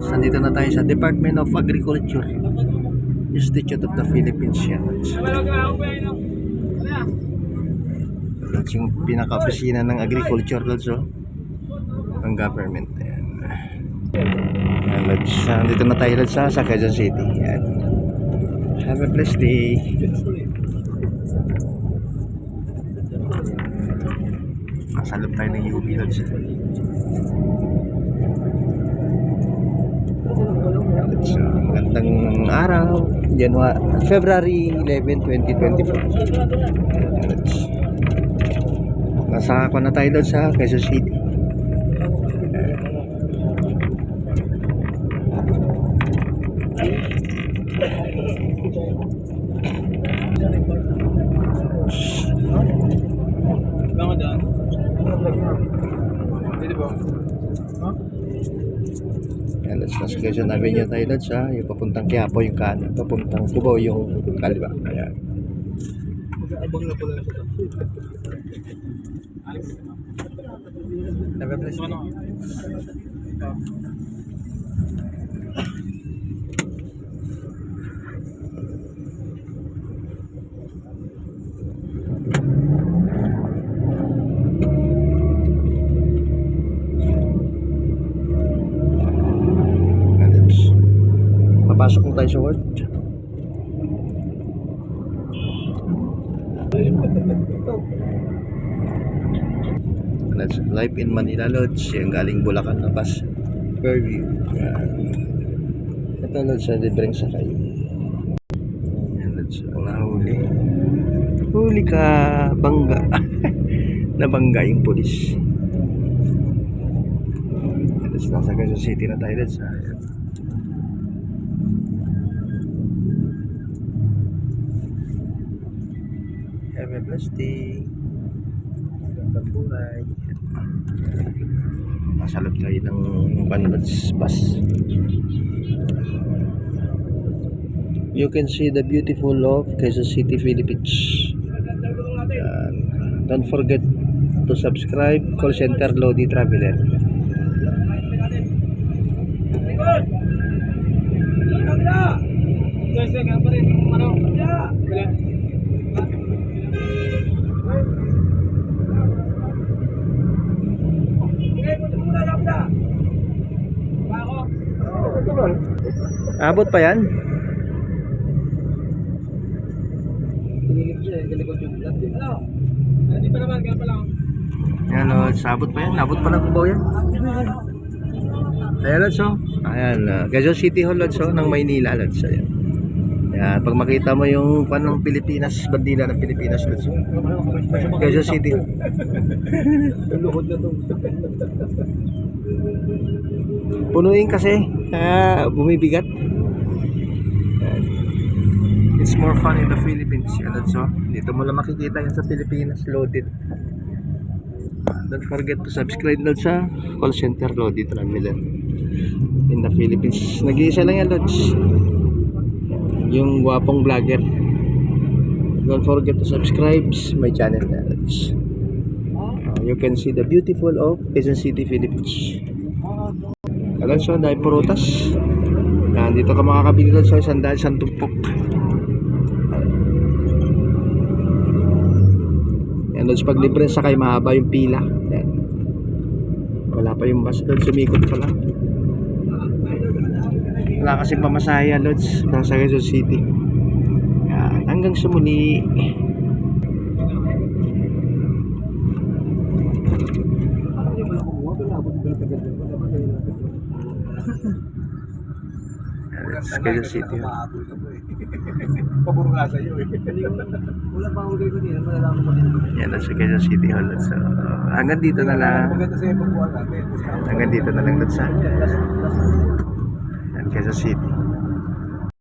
So, nandito na tayo sa Department of Agriculture, Institute of the Philippines yan. That's yung pinaka-opisina ng agriculture also, ng government. Ayan. Nandito na tayo sa Quezon City. Ayan. Have a blessed day. Masalap tayo ng UP Lodge. Magandang araw, February 11, 2024. Nasa ako na tayo doon sa Quezon City. Nasa Quezon Avenue tayo doon sa yung papuntang Quiapo yung kanan, papuntang Cubao yung kaliwa. Ayan. Have a blessed day. Papasok mo tayo sa work. That's Life in Manila Lodge. Yung galing Bulacan na bus. Fairview. Ito Lodge sa libreng sakay. Yan Lodge. Ang nahuli. Huli ka, bangga. Nabangga yung polis. Lodge, nasa Quezon City na tayo Lodge. Have a blessed day. Magandang buhay. Masalap tayo ng Banbads bus. You can see the beautiful of Quezon City, Philippines. Don't forget to subscribe. Call Center Lodi Traveler. Abot pa yan? Yan Lodge, abot pa yan? Abot pa ng Cubao yan? Ayan Lodge oh. Ayan, Quezon City Hall Lodge oh, ng Maynila Lodge. Ayan. Ayan, pag makita mo yung panong Pilipinas, bandila ng Pilipinas Lodge. Quezon City. Luhod na to. Punuin kasi, bumibigat. It's more fun in the Philippines. So, dito mo lang makikita yan sa Pilipinas, loaded. Don't forget to subscribe Lodge sa Call Center Lodi Traveler in the Philippines. Nag-iisa lang yan Lodge, yung gwapong vlogger. Don't forget to subscribe my channel Lodge. You can see the beautiful of Quezon City, Philippines. Alam so, dahil prutas. Dito ka makakabili doon sa isang tumpok. Yan doon, pag libre sakay, mahaba yung pila. Yan. Wala pa yung bus doon, sumikot pa lang. Wala kasi pamasahe Lodge sa Quezon City. Yan. Hanggang sa muli. Quezon City. Paburo nga sa'yo eh. Wala pa ako dito din. Malalaman ko din. Yan sa Quezon City Hall. So, hanggang dito na lang. Hanggang dito na lang sa Quezon City.